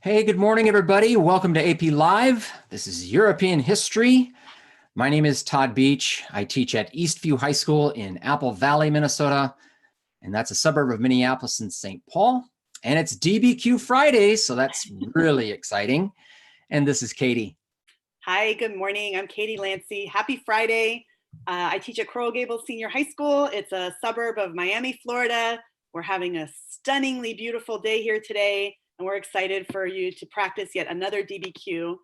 Hey, good morning, everybody. Welcome to AP Live. This is European History. My name is Todd Beach. I teach at Eastview High School in Apple Valley, Minnesota, and that's a suburb of Minneapolis and St. Paul. And it's DBQ Friday, so that's really exciting. And this is Katie. Hi, good morning. I'm Katie Lancey. Happy Friday. I teach at Coral Gables Senior High School. It's a suburb of Miami, Florida. We're having a stunningly beautiful day here today, and we're excited for you to practice yet another DBQ.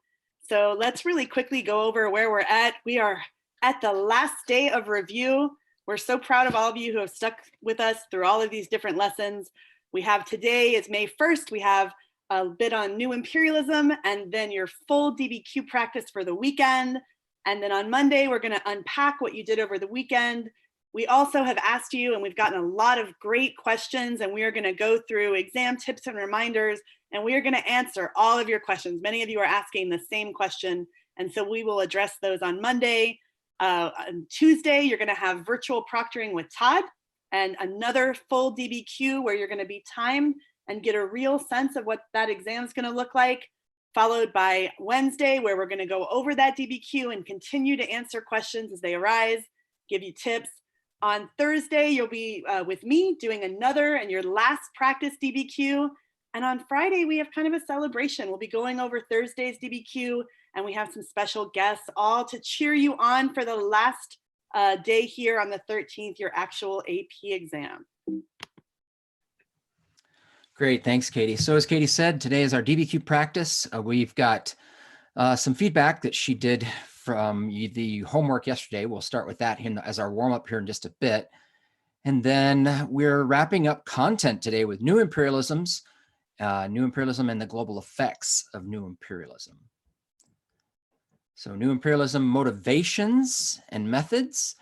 So let's really quickly go over where we're at. We are at the last day of review. We're so proud of all of you who have stuck with us through all of these different lessons. We have today is May 1st. We have a bit on new imperialism, and then your full DBQ practice for the weekend. And then on Monday, we're going to unpack what you did over the weekend. We also have asked you, and we've gotten a lot of great questions, and we are going to go through exam tips and reminders, and we are going to answer all of your questions. Many of you are asking the same question, and so we will address those on Monday. On Tuesday, you're going to have virtual proctoring with Todd and another full DBQ where you're going to be timed and get a real sense of what that exam is going to look like, followed by Wednesday, where we're going to go over that DBQ and continue to answer questions as they arise, give you tips. On Thursday, you'll be with me doing another and your last practice DBQ. And on Friday, we have kind of a celebration. We'll be going over Thursday's DBQ, and we have some special guests all to cheer you on for the last day here on the 13th, your actual AP exam. Great, thanks, Katie. So as Katie said, today is our DBQ practice. We've got some feedback that she did from the homework yesterday. We'll start with that as our warm-up here in just a bit. And then we're wrapping up content today with new imperialism and the global effects of new imperialism. So new imperialism motivations and methods,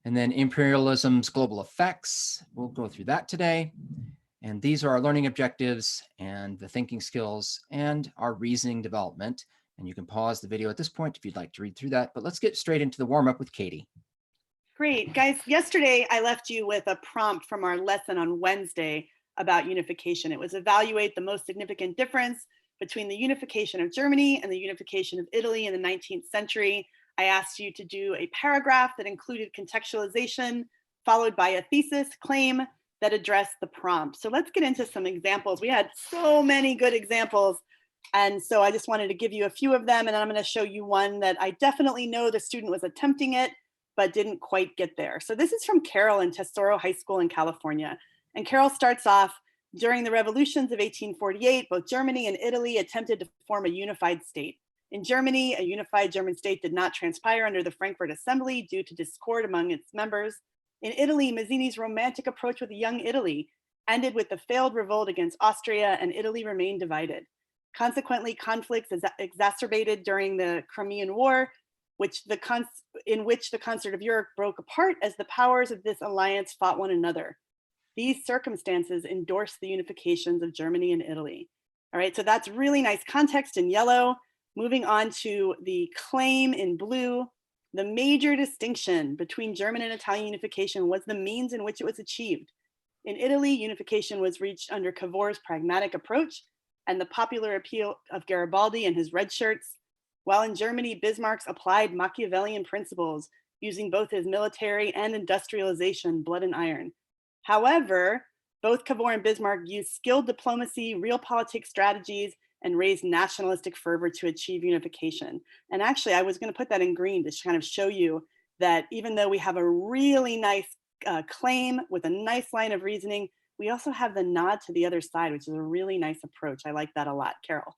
and then imperialism's global effects. We'll go through that today. And these are our learning objectives and the thinking skills and our reasoning development. And you can pause the video at this point if you'd like to read through that, but let's get straight into the warm-up with Katie. Great, guys. Yesterday, I left you with a prompt from our lesson on Wednesday about unification. It was evaluate the most significant difference between the unification of Germany and the unification of Italy in the 19th century. I asked you to do a paragraph that included contextualization, followed by a thesis claim that address the prompt. So let's get into some examples. We had so many good examples. And so I just wanted to give you a few of them. And I'm going to show you one that I definitely know the student was attempting it, but didn't quite get there. So this is from Carol in Tesoro High School in California. And Carol starts off, during the revolutions of 1848, both Germany and Italy attempted to form a unified state. In Germany, a unified German state did not transpire under the Frankfurt Assembly due to discord among its members. In Italy, Mazzini's romantic approach with young Italy ended with the failed revolt against Austria, and Italy remained divided. Consequently, conflicts exacerbated during the Crimean War, in which the concert of Europe broke apart as the powers of this alliance fought one another. These circumstances endorsed the unifications of Germany and Italy. All right, so that's really nice context in yellow. Moving on to the claim in blue. The major distinction between German and Italian unification was the means in which it was achieved. In Italy, unification was reached under Cavour's pragmatic approach and the popular appeal of Garibaldi and his red shirts, while in Germany, Bismarck's applied Machiavellian principles using both his military and industrialization, blood and iron. However, both Cavour and Bismarck used skilled diplomacy, realpolitik strategies, and raised nationalistic fervor to achieve unification. And actually, I was going to put that in green to kind of show you that even though we have a really nice claim with a nice line of reasoning, we also have the nod to the other side, which is a really nice approach. I like that a lot, Carol.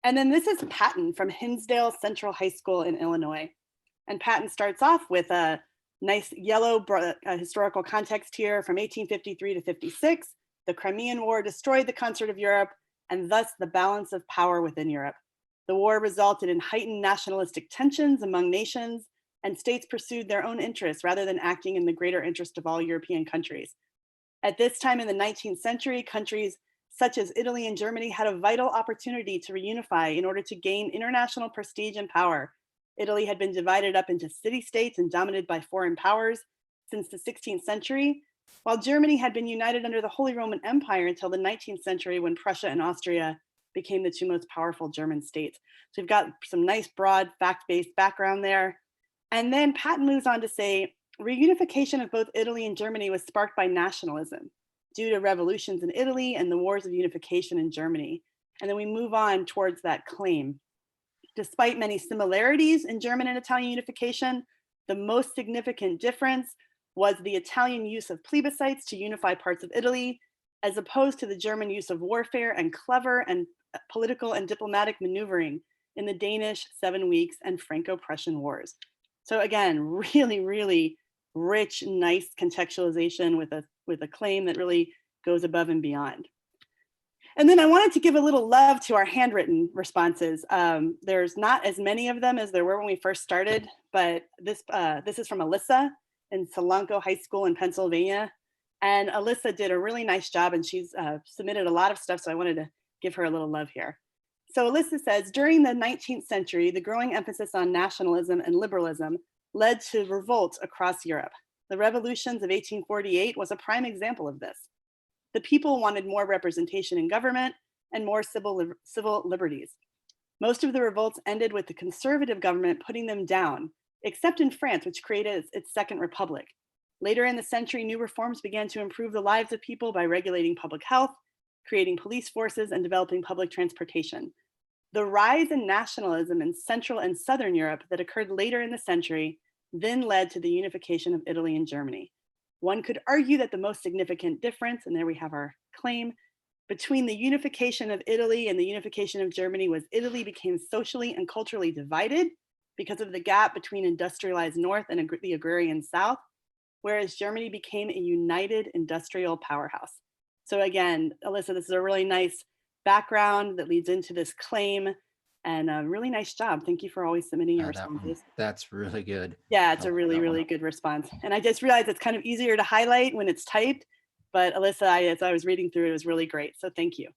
And then this is Patton from Hinsdale Central High School in Illinois. And Patton starts off with a nice yellow historical context here from 1853 to 56. The Crimean War destroyed the concert of Europe, and thus the balance of power within Europe. The war resulted in heightened nationalistic tensions among nations, and states pursued their own interests rather than acting in the greater interest of all European countries. At this time in the 19th century, countries such as Italy and Germany had a vital opportunity to reunify in order to gain international prestige and power. Italy had been divided up into city-states and dominated by foreign powers since the 16th century, while Germany had been united under the Holy Roman Empire until the 19th century when Prussia and Austria became the two most powerful German states. So we've got some nice, broad, fact-based background there. And then Patton moves on to say, reunification of both Italy and Germany was sparked by nationalism due to revolutions in Italy and the wars of unification in Germany. And then we move on towards that claim. Despite many similarities in German and Italian unification, the most significant difference was the Italian use of plebiscites to unify parts of Italy, as opposed to the German use of warfare and clever and political and diplomatic maneuvering in the Danish 7 Weeks and Franco-Prussian Wars. So again, really, really rich, nice contextualization with a claim that really goes above and beyond. And then I wanted to give a little love to our handwritten responses. There's not as many of them as there were when we first started, but this is from Alyssa in Solanco High School in Pennsylvania. And Alyssa did a really nice job, and she's submitted a lot of stuff, so I wanted to give her a little love here. So Alyssa says, during the 19th century, the growing emphasis on nationalism and liberalism led to revolts across Europe. The revolutions of 1848 was a prime example of this. The people wanted more representation in government and more civil liberties. Most of the revolts ended with the conservative government putting them down, except in France, which created its Second Republic. Later in the century, new reforms began to improve the lives of people by regulating public health, creating police forces, and developing public transportation. The rise in nationalism in Central and Southern Europe that occurred later in the century then led to the unification of Italy and Germany. One could argue that the most significant difference, and there we have our claim, between the unification of Italy and the unification of Germany was Italy became socially and culturally divided because of the gap between industrialized North and the agrarian South, whereas Germany became a united industrial powerhouse. So again, Alyssa, this is a really nice background that leads into this claim, and a really nice job. Thank you for always submitting your responses. That's really good. Yeah, it's a really, really good response. And I just realized it's kind of easier to highlight when it's typed, but Alyssa, as I was reading through it, was really great. So thank you.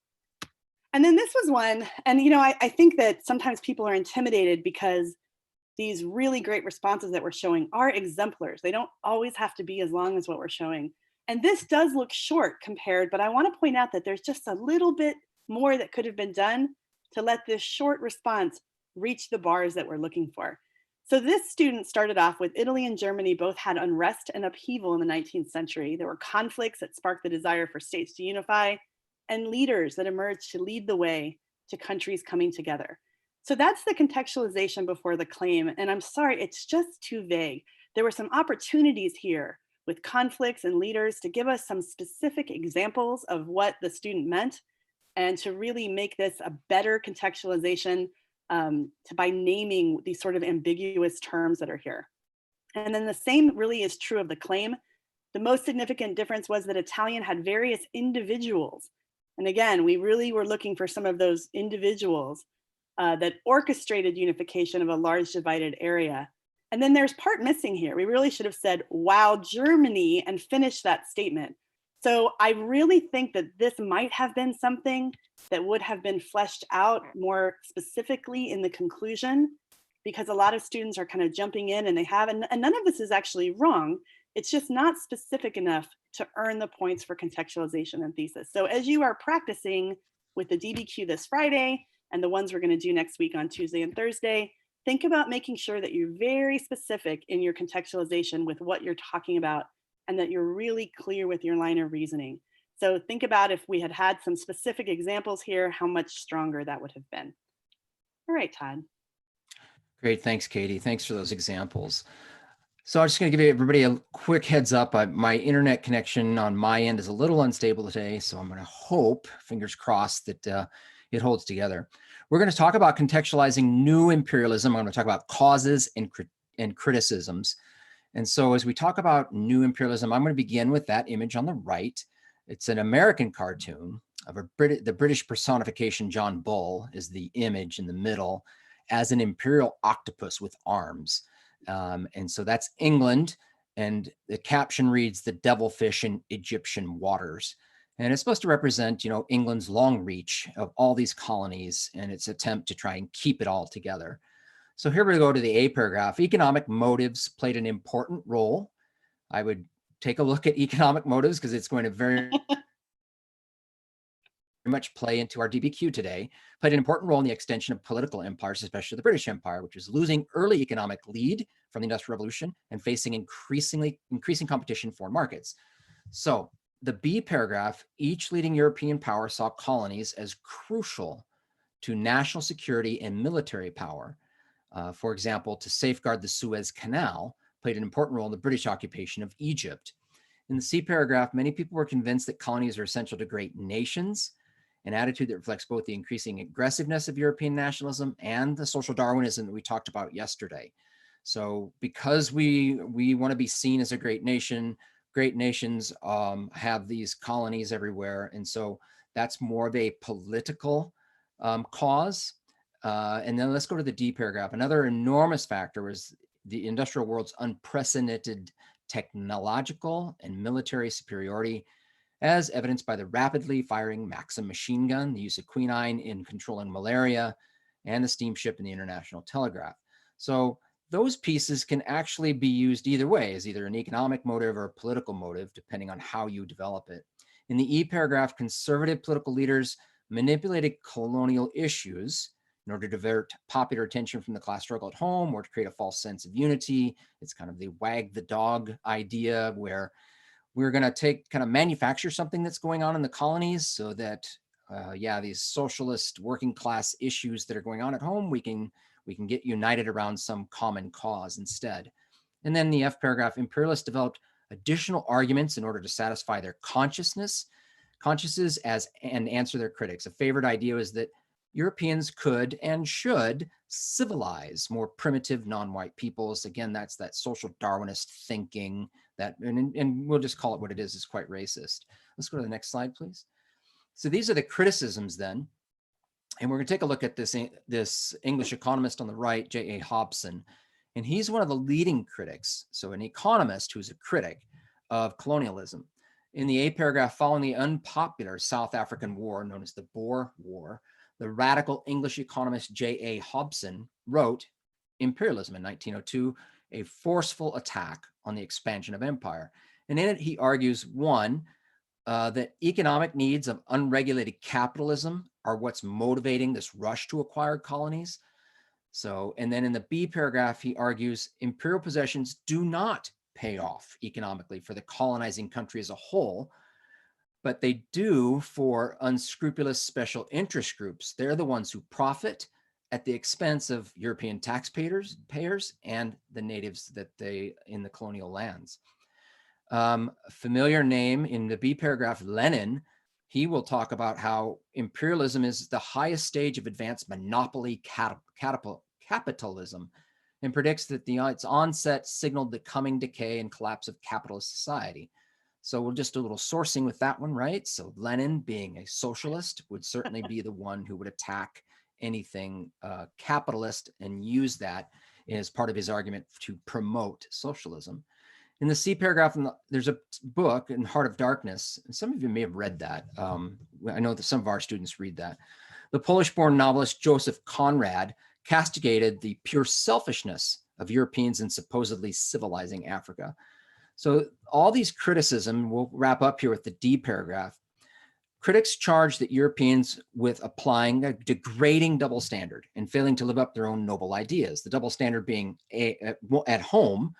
And then this was one, and I think that sometimes people are intimidated because these really great responses that we're showing are exemplars. They don't always have to be as long as what we're showing. And this does look short compared, but I want to point out that there's just a little bit more that could have been done to let this short response reach the bars that we're looking for. So this student started off with Italy and Germany both had unrest and upheaval in the 19th century. There were conflicts that sparked the desire for states to unify and leaders that emerged to lead the way to countries coming together. So that's the contextualization before the claim. And I'm sorry, it's just too vague. There were some opportunities here with conflicts and leaders to give us some specific examples of what the student meant and to really make this a better contextualization by naming these sort of ambiguous terms that are here. And then the same really is true of the claim. The most significant difference was that Italian had various individuals. And again, we really were looking for some of those individuals that orchestrated unification of a large divided area. And then there's part missing here. We really should have said, while Germany, and finished that statement. So I really think that this might have been something that would have been fleshed out more specifically in the conclusion, because a lot of students are kind of jumping in and they have, and none of this is actually wrong. It's just not specific enough to earn the points for contextualization and thesis. So as you are practicing with the DBQ this Friday and the ones we're going to do next week on Tuesday and Thursday, think about making sure that you're very specific in your contextualization with what you're talking about and that you're really clear with your line of reasoning. So think about if we had had some specific examples here, how much stronger that would have been. All right, Todd. Great, thanks, Katie. Thanks for those examples. So I'm just going to give everybody a quick heads up. My internet connection on my end is a little unstable today, so I'm going to hope, fingers crossed, that it holds together. We're going to talk about contextualizing new imperialism. I'm going to talk about causes and criticisms. And so as we talk about new imperialism, I'm going to begin with that image on the right. It's an American cartoon of the British personification. John Bull is the image in the middle as an imperial octopus with arms. And so that's England. And the caption reads, "The devilfish in Egyptian waters." And it's supposed to represent, England's long reach of all these colonies and its attempt to try and keep it all together. So here we go to the A paragraph. Economic motives played an important role. I would take a look at economic motives because it's going to very much play into our DBQ today, played an important role in the extension of political empires, especially the British Empire, which was losing early economic lead from the Industrial Revolution and facing increasing competition in foreign markets. So the B paragraph, each leading European power saw colonies as crucial to national security and military power. For example, to safeguard the Suez Canal, played an important role in the British occupation of Egypt. In the C paragraph, many people were convinced that colonies are essential to great nations, an attitude that reflects both the increasing aggressiveness of European nationalism and the social Darwinism that we talked about yesterday. So because we want to be seen as a great nation, great nations have these colonies everywhere. And so that's more of a political cause. And then let's go to the D paragraph. Another enormous factor was the industrial world's unprecedented technological and military superiority, as evidenced by the rapidly firing Maxim machine gun, the use of quinine in controlling malaria, and the steamship and the international telegraph. So those pieces can actually be used either way, as either an economic motive or a political motive, depending on how you develop it. In the E paragraph, conservative political leaders manipulated colonial issues in order to divert popular attention from the class struggle at home or to create a false sense of unity. It's kind of the wag the dog idea, where we're going to kind of manufacture something that's going on in the colonies so that, these socialist working class issues that are going on at home, we can get united around some common cause instead. And then the F paragraph, imperialists developed additional arguments in order to satisfy their consciences and answer their critics. A favorite idea is that Europeans could and should civilize more primitive non-white peoples. Again, that's that social Darwinist thinking that, and we'll just call it what it is quite racist. Let's go to the next slide, please. So these are the criticisms then. And we're going to take a look at this English economist on the right, J.A. Hobson. And he's one of the leading critics, so an economist who's a critic of colonialism. In the A paragraph, following the unpopular South African War, known as the Boer War, the radical English economist J.A. Hobson wrote Imperialism in 1902, a forceful attack on the expansion of empire. And in it, he argues, one, that economic needs of unregulated capitalism are what's motivating this rush to acquire colonies. So, and then in the B paragraph, he argues imperial possessions do not pay off economically for the colonizing country as a whole, but they do for unscrupulous special interest groups. They're the ones who profit at the expense of European taxpayers and the natives in the colonial lands. Familiar name in the B paragraph, Lenin. He will talk about how imperialism is the highest stage of advanced monopoly capitalism, and predicts that its onset signaled the coming decay and collapse of capitalist society. So we'll just do a little sourcing with that one, right? So Lenin, being a socialist, would certainly be the one who would attack anything capitalist and use that as part of his argument to promote socialism. In the C paragraph, there's a book in Heart of Darkness, and some of you may have read that. I know that some of our students read that. The Polish-born novelist Joseph Conrad castigated the pure selfishness of Europeans in supposedly civilizing Africa. So all these criticism, we'll wrap up here with the D paragraph. Critics charge that Europeans with applying a degrading double standard and failing to live up their own noble ideas. The double standard being at home,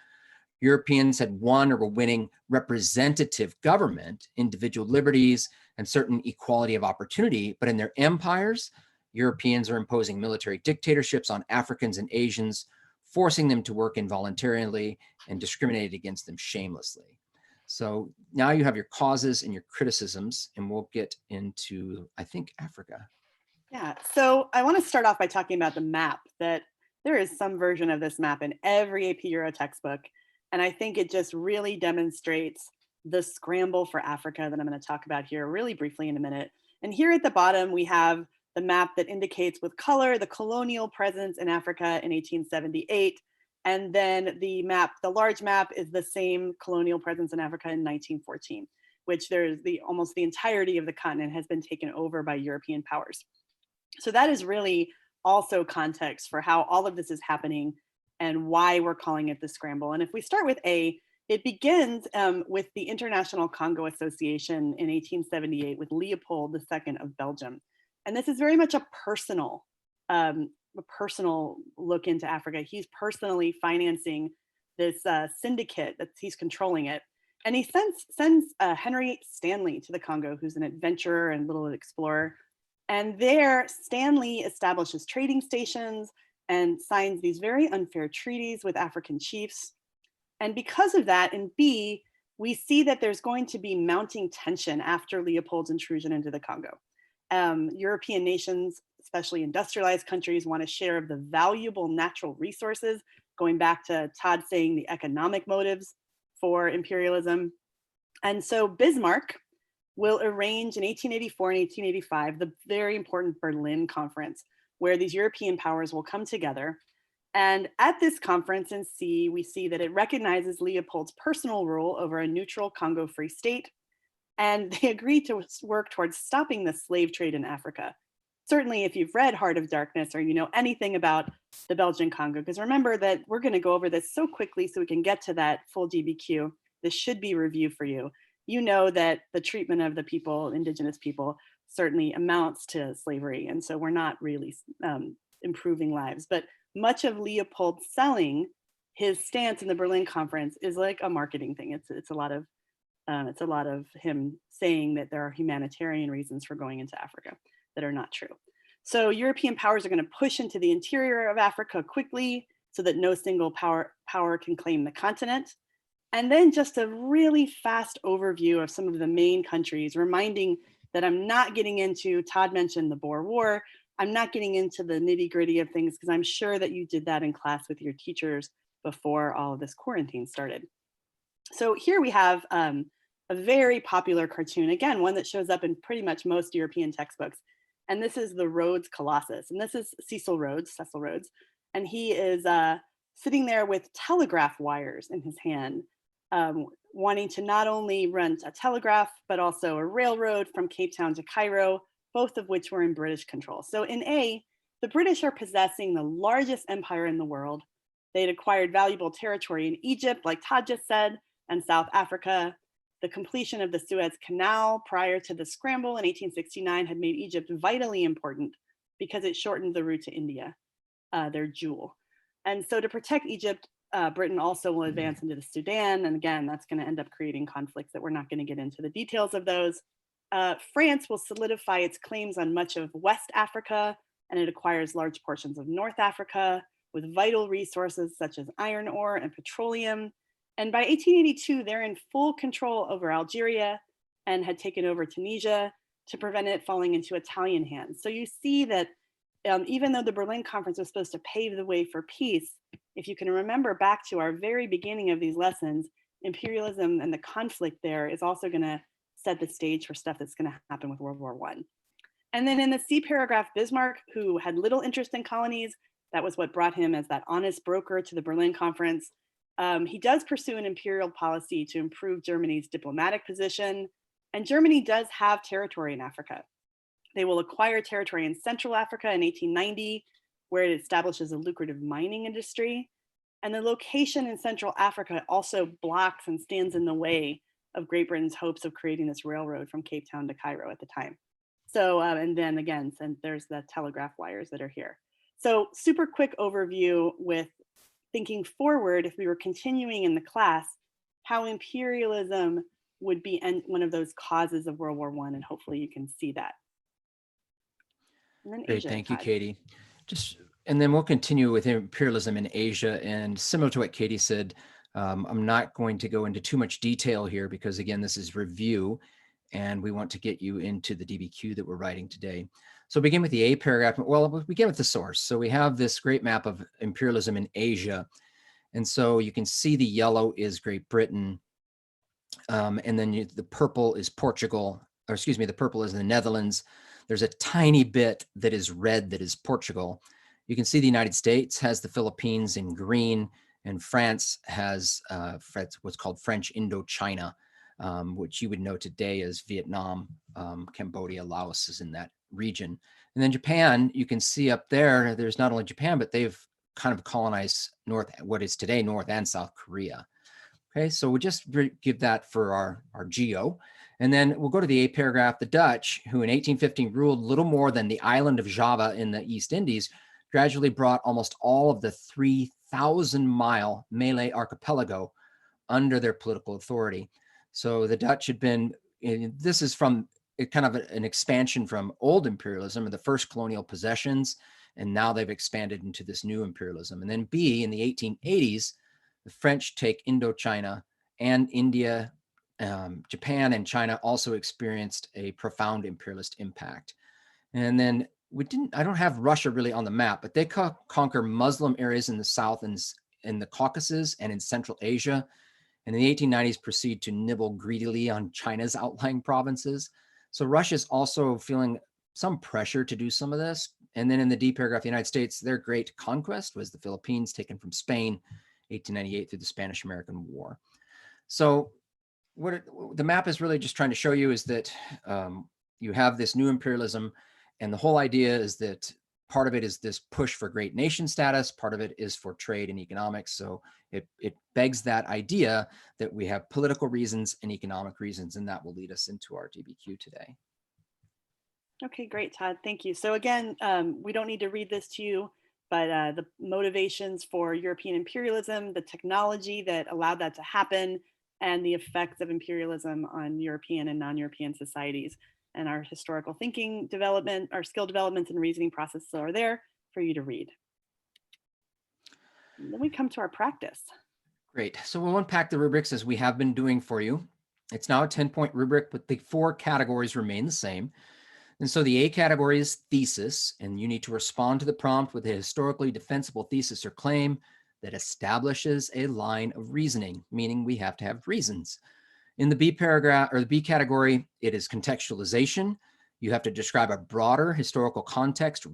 Europeans had won or were winning representative government, individual liberties, and certain equality of opportunity. But in their empires, Europeans are imposing military dictatorships on Africans and Asians, forcing them to work involuntarily and discriminating against them shamelessly. So now you have your causes and your criticisms, and we'll get into, I think, Africa. Yeah, so I want to start off by talking about the map, that there is some version of this map in every AP Euro textbook. And I think it just really demonstrates the scramble for Africa that I'm going to talk about here really briefly in a minute. And here at the bottom, we have the map that indicates with color the colonial presence in Africa in 1878. And then the map, the large map, is the same colonial presence in Africa in 1914, which there's almost the entirety of the continent has been taken over by European powers. So that is really also context for how all of this is happening and why we're calling it the scramble. And if we start with A, It begins with the International Congo Association in 1878 with Leopold II of Belgium. And this is very much a personal look into Africa. He's personally financing this syndicate that he's controlling it. And he sends Henry Stanley to the Congo, who's an adventurer and little explorer. And there, Stanley establishes trading stations and signs these very unfair treaties with African chiefs. And because of that, in B, we see that there's going to be mounting tension after Leopold's intrusion into the Congo. European nations, especially industrialized countries, want a share of the valuable natural resources, going back to Todd saying the economic motives for imperialism. And so Bismarck will arrange in 1884 and 1885 the very important Berlin Conference, where these European powers will come together. And at this conference in C, we see that it recognizes Leopold's personal rule over a neutral Congo Free State, and they agree to work towards stopping the slave trade in Africa. Certainly, if you've read Heart of Darkness or you know anything about the Belgian Congo, because remember that we're going to go over this so quickly so we can get to that full DBQ. This should be review for you. You know that the treatment of the people, indigenous people, certainly amounts to slavery. And so we're not really improving lives. But much of Leopold selling his stance in the Berlin Conference is like a marketing thing. It's a lot of him saying that there are humanitarian reasons for going into Africa that are not true. So European powers are going to push into the interior of Africa quickly so that no single power can claim the continent. And then just a really fast overview of some of the main countries, reminding that I'm not getting into, Todd mentioned the Boer War, I'm not getting into the nitty gritty of things because I'm sure that you did that in class with your teachers before all of this quarantine started. So here we have a very popular cartoon, again, one that shows up in pretty much most European textbooks. And this is the Rhodes Colossus. And this is Cecil Rhodes, and he is sitting there with telegraph wires in his hand, wanting to not only rent a telegraph, but also a railroad from Cape Town to Cairo, both of which were in British control. So in A, the British are possessing the largest empire in the world. They'd acquired valuable territory in Egypt, like Todd just said, and South Africa. The completion of the Suez Canal prior to the scramble in 1869 had made Egypt vitally important because it shortened the route to India, their jewel. And so to protect Egypt, Britain also will advance into the Sudan. And again, that's going to end up creating conflicts that we're not going to get into the details of those. France will solidify its claims on much of West Africa, and it acquires large portions of North Africa with vital resources such as iron ore and petroleum. And by 1882, they're in full control over Algeria and had taken over Tunisia to prevent it falling into Italian hands. So you see that even though the Berlin Conference was supposed to pave the way for peace, if you can remember back to our very beginning of these lessons, imperialism and the conflict there is also going to set the stage for stuff that's going to happen with World War I. And then in the C paragraph, Bismarck, who had little interest in colonies, that was what brought him as that honest broker to the Berlin Conference. He does pursue an imperial policy to improve Germany's diplomatic position. And Germany does have territory in Africa. They will acquire territory in Central Africa in 1890, where it establishes a lucrative mining industry. And the location in Central Africa also blocks and stands in the way of Great Britain's hopes of creating this railroad from Cape Town to Cairo at the time. So, and then again, there's the telegraph wires that are here. So super quick overview with thinking forward, if we were continuing in the class, how imperialism would be one of those causes of World War I, and hopefully you can see that. And then Great, Asia, thank you, Todd. Katie. And then we'll continue with imperialism in Asia. And similar to what Katie said, I'm not going to go into too much detail here because, again, this is review, and we want to get you into the DBQ that we're writing today. So begin with the A paragraph. Well, we'll begin with the source. So we have this great map of imperialism in Asia. And so you can see the yellow is Great Britain. And then the purple is Portugal, or excuse me, the purple is the Netherlands. There's a tiny bit that is red that is Portugal. You can see the United States has the Philippines in green, and France has what's called French Indochina, which you would know today as Vietnam, Cambodia, Laos is in that region. And then Japan, you can see up there, there's not only Japan, but they've kind of colonized what is today North and South Korea. Okay, so we'll just give that for our geo. And then we'll go to the A paragraph. The Dutch, who in 1815 ruled little more than the island of Java in the East Indies, gradually brought almost all of the 3,000-mile Malay archipelago under their political authority. So the Dutch had been, this is from kind of an expansion from old imperialism and the first colonial possessions, and now they've expanded into this new imperialism. And then B, in the 1880s, the French take Indochina, and India, Japan, and China also experienced a profound imperialist impact. And then I don't have Russia really on the map, but they conquer Muslim areas in the south and in the Caucasus and in Central Asia. And in the 1890s proceed to nibble greedily on China's outlying provinces. So Russia's also feeling some pressure to do some of this. And then in the D paragraph, the United States, their great conquest was the Philippines, taken from Spain, 1898 through the Spanish-American War. So the map is really just trying to show you is that you have this new imperialism, and the whole idea is that part of it is this push for great nation status, part of it is for trade and economics. So it begs that idea that we have political reasons and economic reasons, and that will lead us into our DBQ today. Okay, great, Todd. Thank you. So again, we don't need to read this to you, but the motivations for European imperialism, the technology that allowed that to happen, and the effects of imperialism on European and non-European societies, and our historical thinking development, our skill developments and reasoning processes are there for you to read. And then we come to our practice. Great. So we'll unpack the rubrics as we have been doing for you. It's now a 10-point rubric, but the 4 categories remain the same. And so the A category is thesis, and you need to respond to the prompt with a historically defensible thesis or claim that establishes a line of reasoning, meaning we have to have reasons. In the B paragraph or the B category, it is contextualization. You have to describe a broader historical context,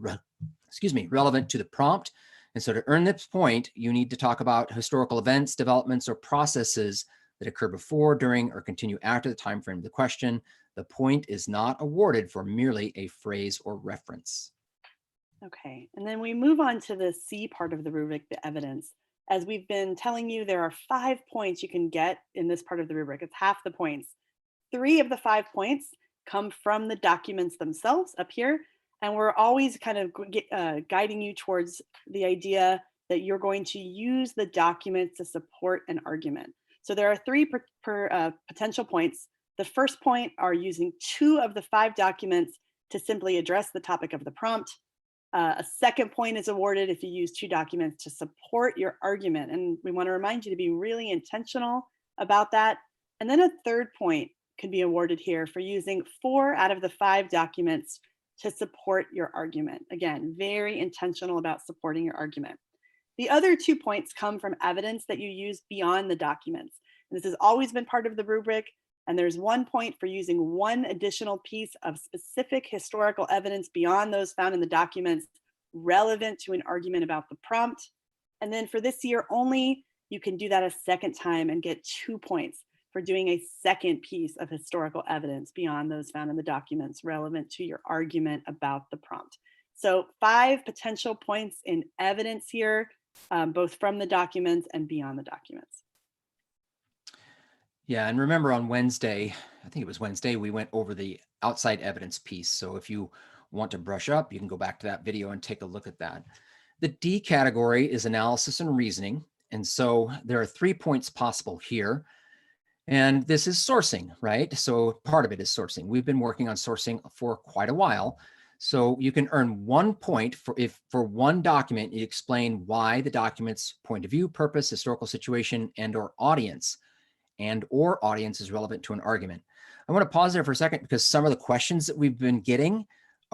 relevant to the prompt. And so to earn this point, you need to talk about historical events, developments, or processes that occur before, during, or continue after the time frame of the question. The point is not awarded for merely a phrase or reference. Okay, and then we move on to the C part of the rubric, the evidence. As we've been telling you, there are 5 points you can get in this part of the rubric. It's half the points. 3 of the 5 points come from the documents themselves up here. And we're always kind of guiding you towards the idea that you're going to use the documents to support an argument. So there are 3 potential points. The first point are using 2 of the 5 documents to simply address the topic of the prompt. A second point is awarded if you use 2 documents to support your argument. And we want to remind you to be really intentional about that. And then a third point can be awarded here for using 4 out of the 5 documents to support your argument. Again, very intentional about supporting your argument. The other 2 points come from evidence that you use beyond the documents. And this has always been part of the rubric. And there's 1 point for using 1 additional piece of specific historical evidence beyond those found in the documents relevant to an argument about the prompt. And then for this year only, you can do that a second time and get 2 points for doing a second piece of historical evidence beyond those found in the documents relevant to your argument about the prompt. So 5 potential points in evidence here, both from the documents and beyond the documents. Yeah, and remember on Wednesday, I think it was Wednesday, we went over the outside evidence piece. So if you want to brush up, you can go back to that video and take a look at that. The D category is analysis and reasoning. And so there are 3 points possible here. And this is sourcing, right? So part of it is sourcing. We've been working on sourcing for quite a while. So you can earn 1 point if for 1 document you explain why the document's point of view, purpose, historical situation, and/or audience is relevant to an argument. I want to pause there for a second because some of the questions that we've been getting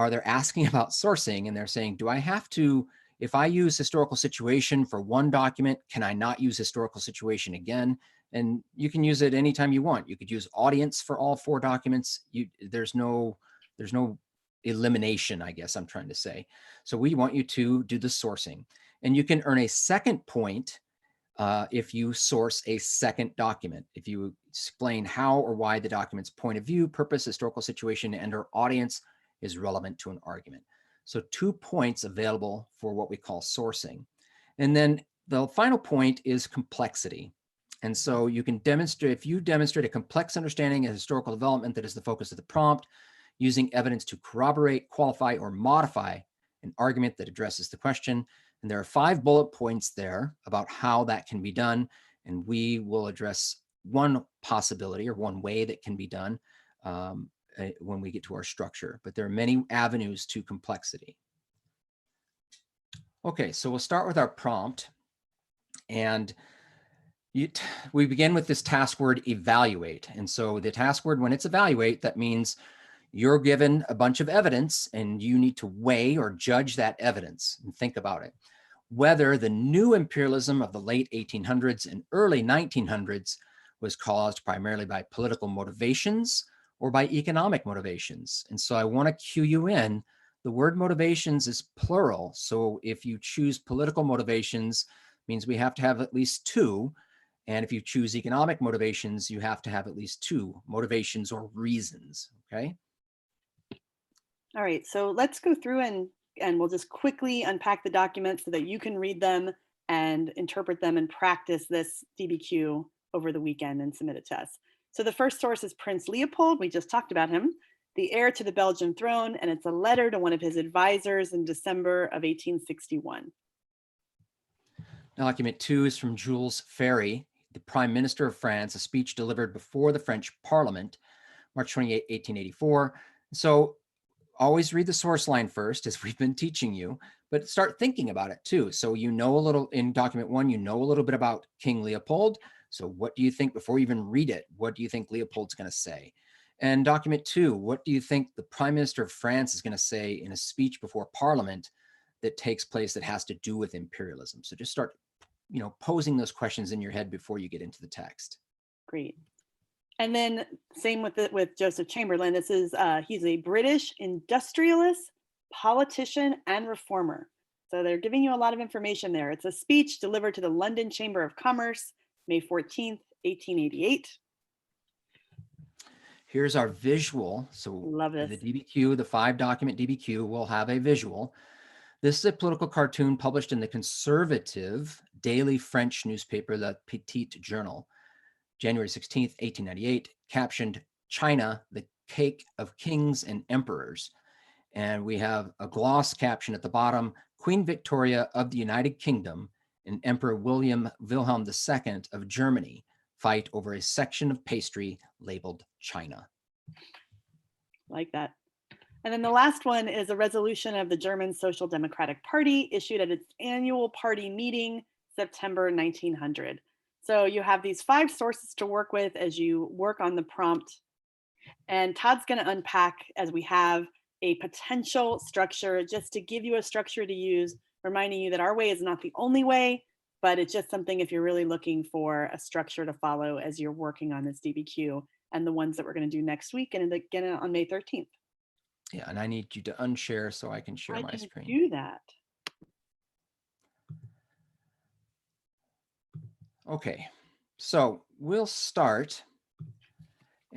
they're asking about sourcing, and they're saying, do I have to, if I use historical situation for 1 document, can I not use historical situation again? And you can use it anytime you want. You could use audience for all 4 documents. There's no elimination, I guess I'm trying to say. So we want you to do the sourcing, and you can earn a second point if you source a second document, if you explain how or why the document's point of view, purpose, historical situation, and/or audience is relevant to an argument. So 2 points available for what we call sourcing. And then the final point is complexity. And so you can demonstrate, if you demonstrate a complex understanding of historical development that is the focus of the prompt, using evidence to corroborate, qualify, or modify an argument that addresses the question. And there are 5 bullet points there about how that can be done. And we will address one possibility or one way that can be done when we get to our structure. But there are many avenues to complexity. Okay, so we'll start with our prompt. And we begin with this task word evaluate. And so the task word, when it's evaluate, that means you're given a bunch of evidence and you need to weigh or judge that evidence and think about it. Whether the new imperialism of the late 1800s and early 1900s was caused primarily by political motivations or by economic motivations. And so I want to cue you in. The word motivations is plural. So if you choose political motivations, means we have to have at least 2. And if you choose economic motivations, you have to have at least 2 motivations or reasons, okay? All right, so let's go through and we'll just quickly unpack the documents so that you can read them and interpret them and practice this DBQ over the weekend and submit it to us. So the first source is Prince Leopold. We just talked about him, the heir to the Belgian throne, and it's a letter to one of his advisors in December of 1861. Document 2 is from Jules Ferry, the Prime Minister of France, a speech delivered before the French Parliament, March 28, 1884. So always read the source line first, as we've been teaching you, but start thinking about it too. So you know a little, in document 1, you know a little bit about King Leopold. So what do you think, before you even read it, what do you think Leopold's going to say? And document 2, what do you think the Prime Minister of France is going to say in a speech before Parliament that takes place that has to do with imperialism? So just start, posing those questions in your head before you get into the text. Great. And then same with Joseph Chamberlain. This is he's a British industrialist, politician, and reformer. So they're giving you a lot of information there. It's a speech delivered to the London Chamber of Commerce, May 14th, 1888. Here's our visual. So love this. The DBQ, the 5-document DBQ, will have a visual. This is a political cartoon published in the conservative daily French newspaper, Le Petit Journal, January 16th, 1898, captioned China, the Cake of Kings and Emperors. And we have a gloss caption at the bottom, Queen Victoria of the United Kingdom and Emperor Wilhelm II of Germany fight over a section of pastry labeled China. Like that. And then the last one is a resolution of the German Social Democratic Party issued at its annual party meeting, September 1900. So you have these 5 sources to work with as you work on the prompt. And Todd's going to unpack, as we have, a potential structure just to give you a structure to use, reminding you that our way is not the only way, but it's just something if you're really looking for a structure to follow as you're working on this DBQ and the ones that we're going to do next week and again on May 13th. Yeah, and I need you to unshare so I can share my screen. Do that. Okay, so we'll start.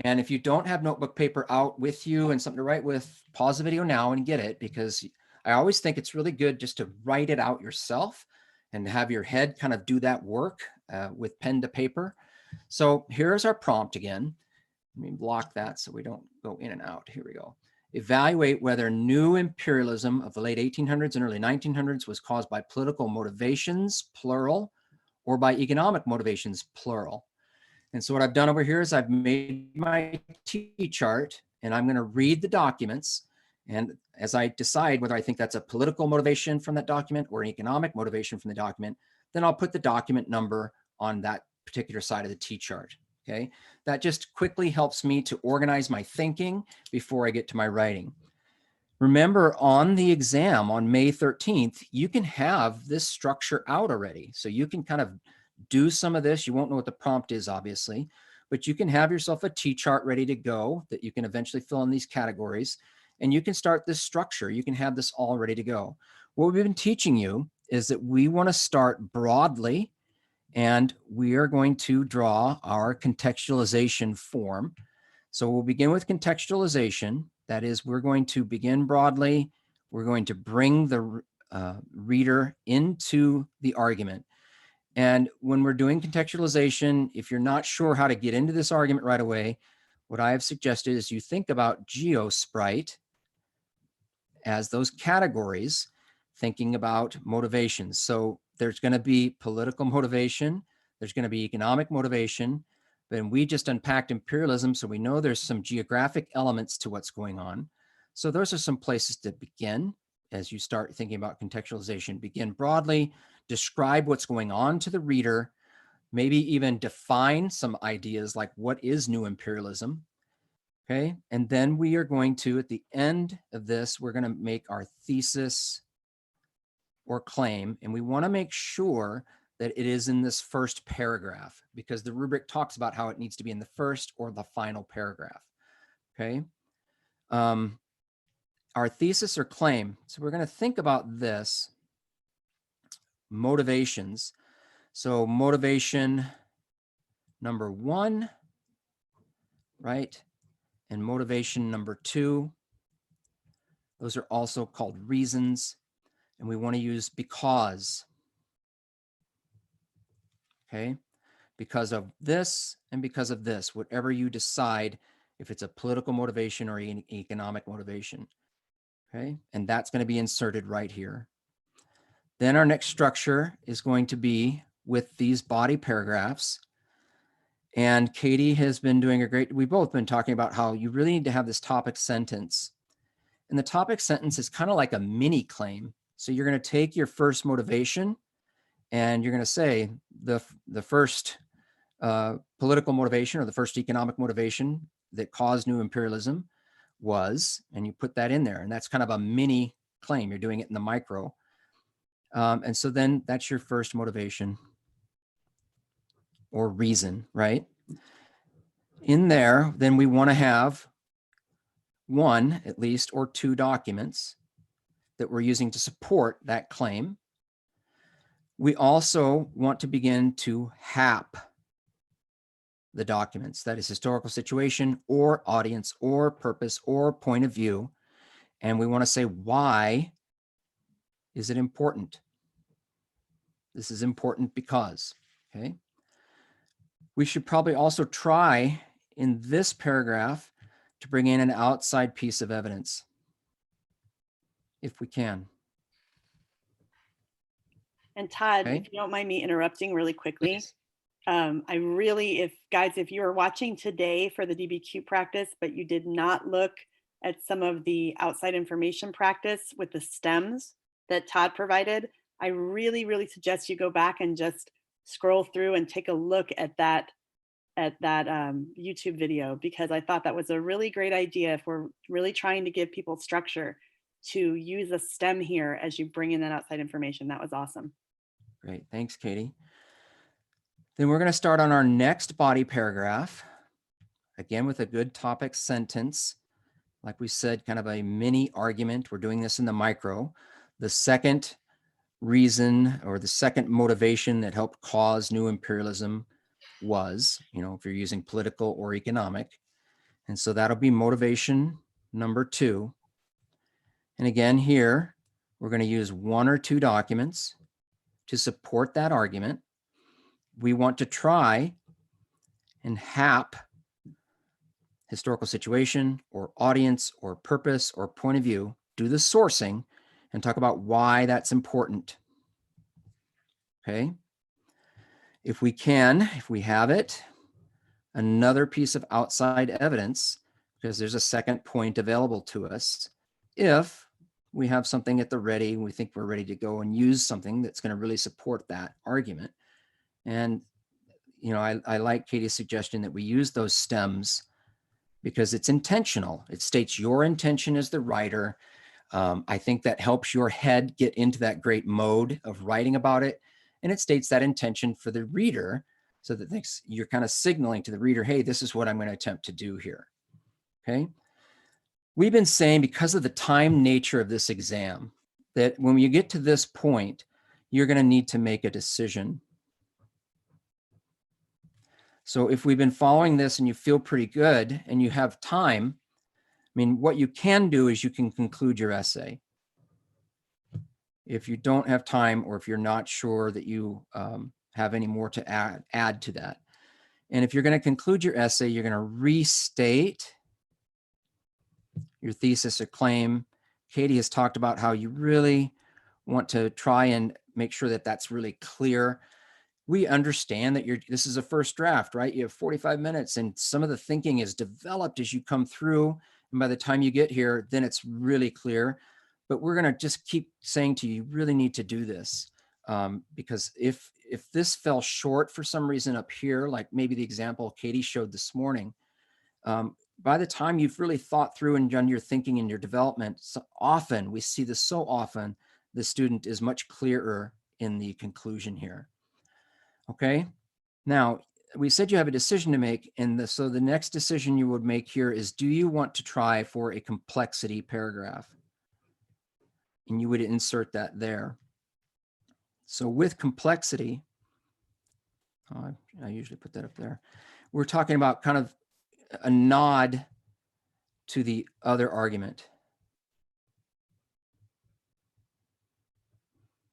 And if you don't have notebook paper out with you and something to write with, pause the video now and get it, because I always think it's really good just to write it out yourself and have your head kind of do that work with pen to paper. So here's our prompt again. Let me block that so we don't go in and out. Here we go. Evaluate whether new imperialism of the late 1800s and early 1900s was caused by political motivations, plural, or by economic motivations, plural. And so what I've done over here is I've made my T-chart and I'm going to read the documents. And as I decide whether I think that's a political motivation from that document or an economic motivation from the document, then I'll put the document number on that particular side of the T-chart. Okay, that just quickly helps me to organize my thinking before I get to my writing. Remember, on the exam on May 13th, you can have this structure out already. So you can kind of do some of this. You won't know what the prompt is, obviously, but you can have yourself a T-chart ready to go that you can eventually fill in these categories. And you can start this structure. You can have this all ready to go. What we've been teaching you is that we want to start broadly, and we are going to draw our contextualization form. So we'll begin with contextualization. That is, we're going to begin broadly. We're going to bring the reader into the argument. And when we're doing contextualization, if you're not sure how to get into this argument right away, what I have suggested is you think about geosprite as those categories, thinking about motivations. So there's going to be political motivation, there's going to be economic motivation, but we just unpacked imperialism, so we know there's some geographic elements to what's going on. So those are some places to begin as you start thinking about contextualization. Begin broadly, describe what's going on to the reader, maybe even define some ideas like what is new imperialism. Okay, and then we are going to, at the end of this, we're going to make our thesis or claim, and we want to make sure that it is in this first paragraph, because the rubric talks about how it needs to be in the first or the final paragraph. Okay, our thesis or claim. So we're going to think about this, motivations. So motivation number 1, right? And motivation number 2, those are also called reasons. And we want to use because. Okay, because of this and because of this, whatever you decide, if it's a political motivation or an economic motivation. Okay, and that's going to be inserted right here. Then our next structure is going to be with these body paragraphs. And Katie has been doing a great, we've both been talking about how you really need to have this topic sentence. And the topic sentence is kind of like a mini claim. So you're going to take your first motivation and you're going to say the first political motivation or the first economic motivation that caused new imperialism was, and you put that in there. And that's kind of a mini claim. You're doing it in the micro. And so then that's your first motivation or reason, right? In there, then we want to have 1 at least or 2 documents that we're using to support that claim. We also want to begin to hap the documents, that is historical situation or audience or purpose or point of view. And we want to say, why is it important? This is important because, okay? We should probably also try in this paragraph to bring in an outside piece of evidence, if we can. And Todd, Okay. if you don't mind me interrupting really quickly, Please. I really, if you are watching today for the DBQ practice, but you did not look at some of the outside information practice with the stems that Todd provided, I really, really suggest you go back and just scroll through and take a look at that YouTube video, because I thought that was a really great idea if we're really trying to give people structure to use a stem here as you bring in that outside information. That was awesome. Great, thanks, Katie. Then we're going to start on our next body paragraph, again with a good topic sentence. Like we said, kind of a mini argument. We're doing this in the micro. The second reason or the second motivation that helped cause new imperialism was, if you're using political or economic. And so that'll be motivation number 2. And again, here, we're going to use 1 or 2 documents to support that argument. We want to try and hap historical situation or audience or purpose or point of view, do the sourcing and talk about why that's important. Okay. If we can, if we have it, another piece of outside evidence, because there's a second point available to us. If we have something at the ready, we think we're ready to go and use something that's going to really support that argument. And, I like Katie's suggestion that we use those stems because it's intentional. It states your intention as the writer. I think that helps your head get into that great mode of writing about it. And it states that intention for the reader so that you're kind of signaling to the reader, hey, this is what I'm going to attempt to do here. Okay. We've been saying, because of the time nature of this exam, that when you get to this point, you're going to need to make a decision. So if we've been following this and you feel pretty good and you have time, what you can do is you can conclude your essay. If you don't have time, or if you're not sure that you have any more to add to that. And if you're going to conclude your essay, you're going to restate your thesis or claim. Katie has talked about how you really want to try and make sure that that's really clear. We understand that this is a first draft, right? You have 45 minutes and some of the thinking is developed as you come through. And by the time you get here, then it's really clear. But we're going to just keep saying to you, you really need to do this. Because if this fell short for some reason up here, like maybe the example Katie showed this morning, by the time you've really thought through and done your thinking and your development, so often, we see this so often, the student is much clearer in the conclusion here. Okay, now we said you have a decision to make, and so the next decision you would make here is, do you want to try for a complexity paragraph? And you would insert that there. So with complexity, I usually put that up there. We're talking about kind of a nod to the other argument.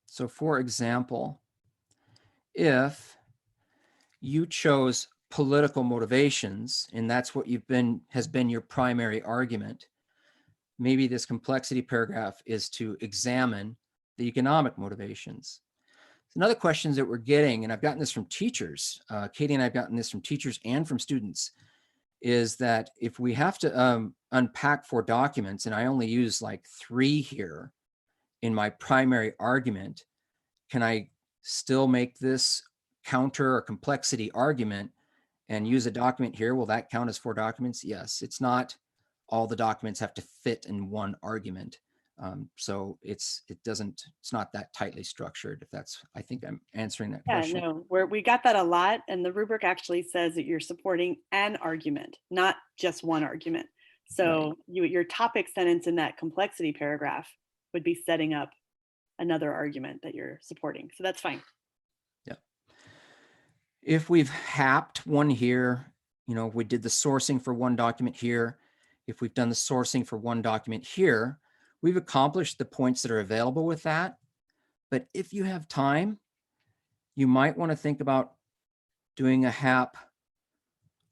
So for example, if you chose political motivations, and that's what has been your primary argument, maybe this complexity paragraph is to examine the economic motivations. Another questions that we're getting, and I've gotten this from teachers, Katie and I've gotten this from teachers and from students, is that if we have to unpack 4 documents, and I only use like 3 here in my primary argument, can I still make this counter or complexity argument and use a document here? Will that count as 4 documents? Yes, it's not all the documents have to fit in one argument. So it's not that tightly structured, if that's, I think I'm answering that question. Yeah, no, we got that a lot. And the rubric actually says that you're supporting an argument, not just one argument. So right. Your topic sentence in that complexity paragraph would be setting up another argument that you're supporting. So that's fine. Yeah. If we've happed one here, we did the sourcing for one document here. If we've done the sourcing for one document here, we've accomplished the points that are available with that. But if you have time, you might want to think about doing a hap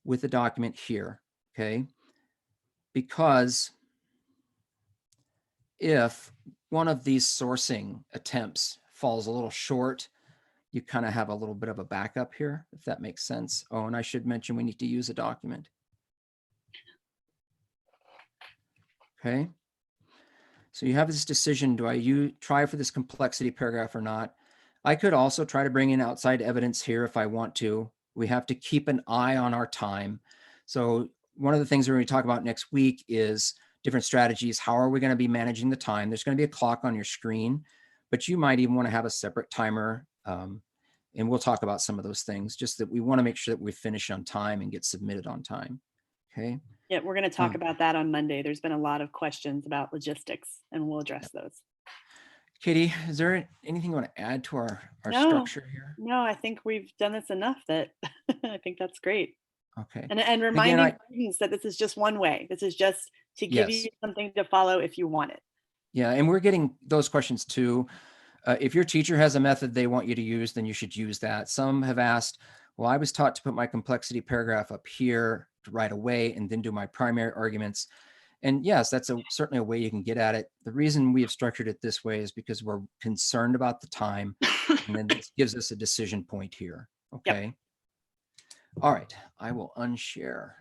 with a document here, okay? Because if one of these sourcing attempts falls a little short, you kind of have a little bit of a backup here, if that makes sense. Oh, and I should mention we need to use a document. Okay. So you have this decision, do I try for this complexity paragraph or not? I could also try to bring in outside evidence here if I want to. We have to keep an eye on our time. So one of the things we're going to talk about next week is different strategies. How are we going to be managing the time? There's going to be a clock on your screen, but you might even want to have a separate timer. And we'll talk about some of those things, just that we want to make sure that we finish on time and get submitted on time. Okay. Yeah, we're going to talk about that on Monday. There's been a lot of questions about logistics, and we'll address those. Katie, is there anything you want to add to our structure here? No, I think we've done this enough that I think that's great. Okay. And reminding students that this is just one way. This is just to give you something to follow if you want it. Yeah, and we're getting those questions too. If your teacher has a method they want you to use, then you should use that. Some have asked, well, I was taught to put my complexity paragraph up here right away and then do my primary arguments. And yes, that's certainly a way you can get at it. The reason we have structured it this way is because we're concerned about the time, and then this gives us a decision point here. Okay. Yep. All right, I will unshare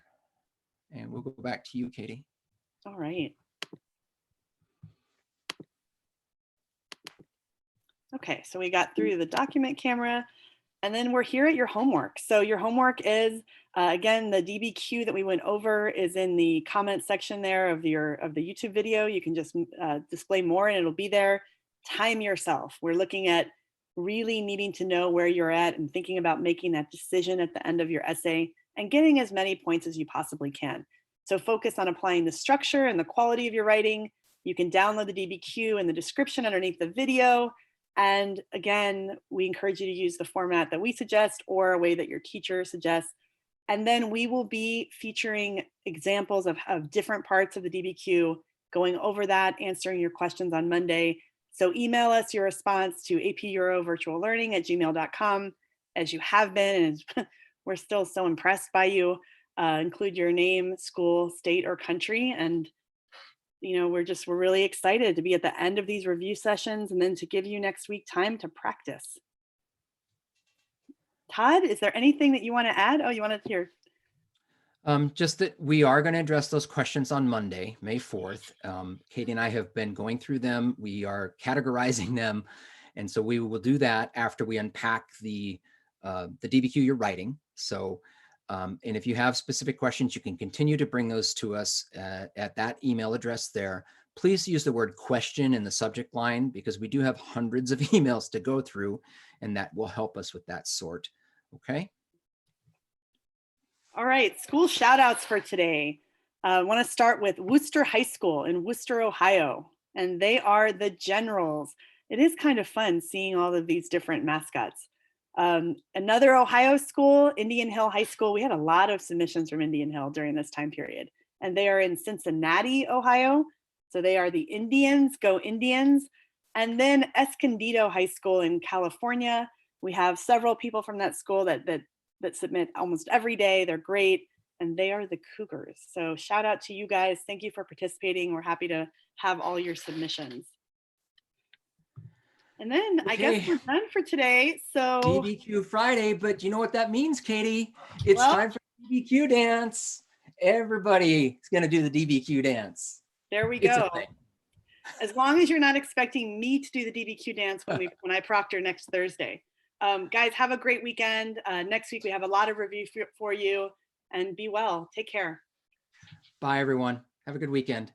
and we'll go back to you, Katie. All right. Okay, so we got through the document camera, and then we're here at your homework. So your homework is, again, the DBQ that we went over is in the comment section there of the YouTube video. You can just display more and it'll be there. Time yourself. We're looking at really needing to know where you're at and thinking about making that decision at the end of your essay and getting as many points as you possibly can. So focus on applying the structure and the quality of your writing. You can download the DBQ in the description underneath the video. And again, we encourage you to use the format that we suggest or a way that your teacher suggests. And then we will be featuring examples of different parts of the DBQ, going over that, answering your questions on Monday. So email us your response to apurovirtuallearning@gmail.com. as you have been, and we're still so impressed by you. Include your name, school, state, or country. And, we're really excited to be at the end of these review sessions and then to give you next week time to practice. Todd, is there anything that you want to add? Oh, you want to hear? Just that we are going to address those questions on Monday, May 4th. Katie and I have been going through them. We are categorizing them. And so we will do that after we unpack the DBQ you're writing. So, and if you have specific questions, you can continue to bring those to us at that email address there. Please use the word question in the subject line, because we do have hundreds of emails to go through, and that will help us with that sort. Okay. All right, school shout outs for today. I want to start with Worcester High School in Worcester, Ohio, and they are the Generals. It is kind of fun seeing all of these different mascots. Another Ohio school, Indian Hill High School. We had a lot of submissions from Indian Hill during this time period, and they are in Cincinnati, Ohio. So they are the Indians, go Indians. And then Escondido High School in California. We have several people from that school that submit almost every day. They're great, and they are the Cougars. So shout out to you guys. Thank you for participating. We're happy to have all your submissions. And then I guess we're done for today. So DBQ Friday, but you know what that means, Katie? It's time for the DBQ dance. Everybody is going to do the DBQ dance. There we go. As long as you're not expecting me to do the DBQ dance when I proctor next Thursday. Guys, have a great weekend. Next week we have a lot of review for you, and be well. Take care. Bye, everyone. Have a good weekend.